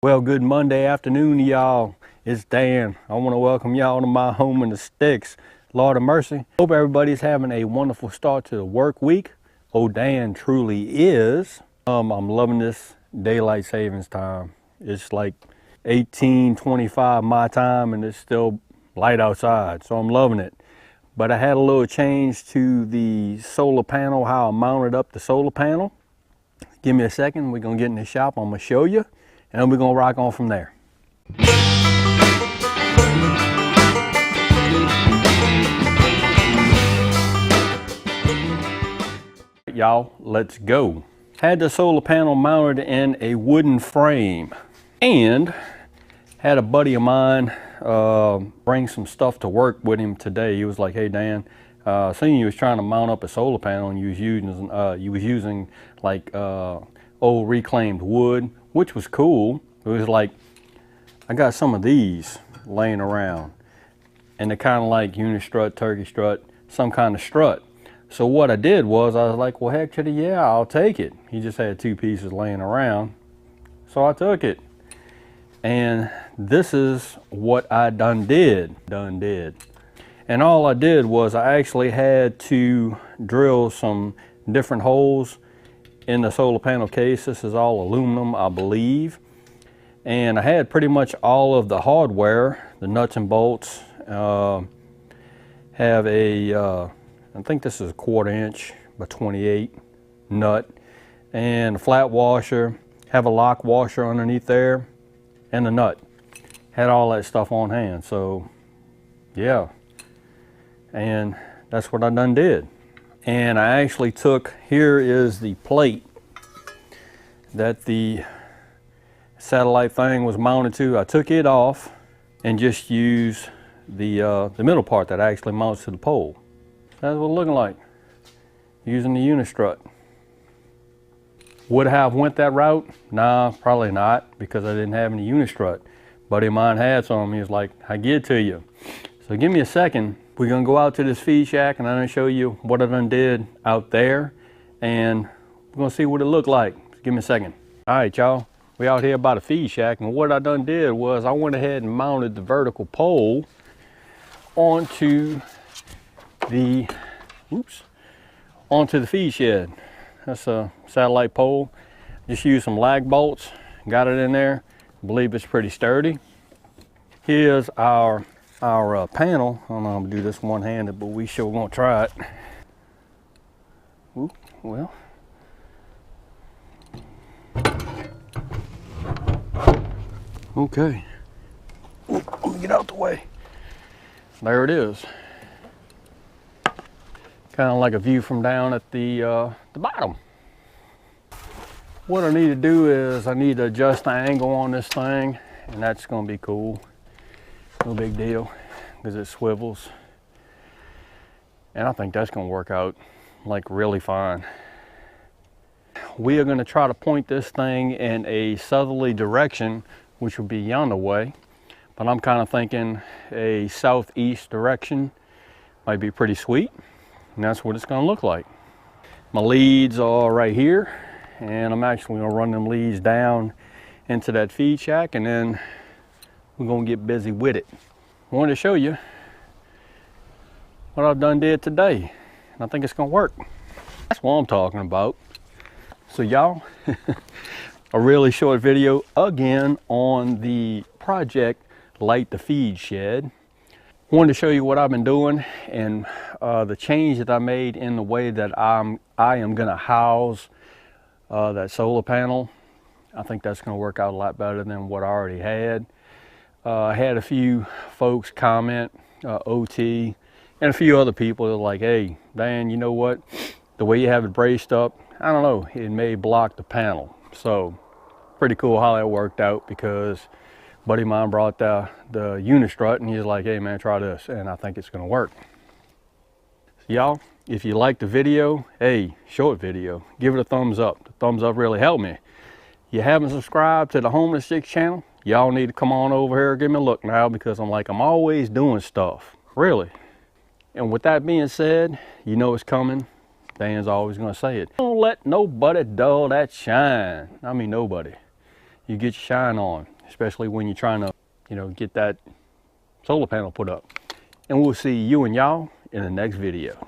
Well, good Monday afternoon, y'all. It's Dan. I want to welcome y'all to my home in the sticks. Lord of mercy. Hope everybody's having a wonderful start to the work week. Oh, Dan truly is. I'm loving this daylight savings time. It's like 18:25 my time and it's still light outside, so I'm loving it. But I had a little change to the solar panel, how I mounted up the solar panel. Give me a second, we're gonna get in the shop, I'm gonna show you, and then we're gonna rock on from there. Y'all, let's go. Had the solar panel mounted in a wooden frame and had a buddy of mine bring some stuff to work with him today. He was like, hey Dan, seeing you was trying to mount up a solar panel and you was using like old reclaimed wood, which was cool. It was like, I got some of these laying around and they're kind of like unistrut, turkey strut, some kind of strut. So what I did was I was like, well, heck to the yeah, I'll take it. He just had two pieces laying around, so I took it. And this is what I done did. And all I did was I actually had to drill some different holes in the solar panel case. This is all aluminum, I believe. And I had pretty much all of the hardware, the nuts and bolts. Have a, I think this is a 1/4 inch by 28 nut, and a flat washer. Have a lock washer underneath there, and a nut. Had all that stuff on hand, so yeah. And that's what I done did. And I actually took, here is the plate that the satellite thing was mounted to. I took it off and just used the middle part that actually mounts to the pole. That's what it's looking like, using the unistrut. Would I have went that route? Nah, probably not, because I didn't have any unistrut. Buddy of mine had some. He was like, I get it to you. So give me a second. We're gonna go out to this feed shack and I'm gonna show you what I done did out there, and we're gonna see what it looked like. Give me a second. All right, y'all. We out here by the feed shack, and what I done did was I went ahead and mounted the vertical pole onto the, onto the feed shed. That's a satellite pole. Just used some lag bolts, got it in there. I believe it's pretty sturdy. Here's our panel. I don't know how to do this one-handed, but we sure gonna try it. Ooh, well. Okay. Ooh, let me get out the way. There it is. Kind of like a view from down at the bottom. What I need to do is I need to adjust the angle on this thing, and that's going to be cool. No big deal, because it swivels. And I think that's going to work out like really fine. We are going to try to point this thing in a southerly direction, which will be yonder way. But I'm kind of thinking a southeast direction might be pretty sweet. And that's what it's going to look like. My leads are right here, and I'm actually going to run them leads down into that feed shack, and then we're going to get busy with it. I wanted to show you what I've done did today, and I think it's going to work. That's what I'm talking about. So y'all, a really short video again on the project Light the Feed Shed. Wanted to show you what I've been doing and the change that I made in the way that I am going to house that solar panel. I think that's going to work out a lot better than what I already had. I had a few folks comment, OT, and a few other people that are like, hey, Dan, you know what? The way you have it braced up, I don't know, it may block the panel. So pretty cool how that worked out, because buddy of mine brought the unistrut and he's like, hey man, try this, and I think it's gonna work. So y'all, if you like the video, hey, short video, give it a thumbs up. The thumbs up really helped me. You haven't subscribed to the Home in the Sticks channel, y'all need to come on over here, give me a look now, because I'm always doing stuff, really. And with that being said, you know it's coming. Dan's always gonna say it. Don't let nobody dull that shine. I mean nobody. You get your shine on. especially when you're trying to, you know, get that solar panel put up. And we'll see you and y'all in the next video.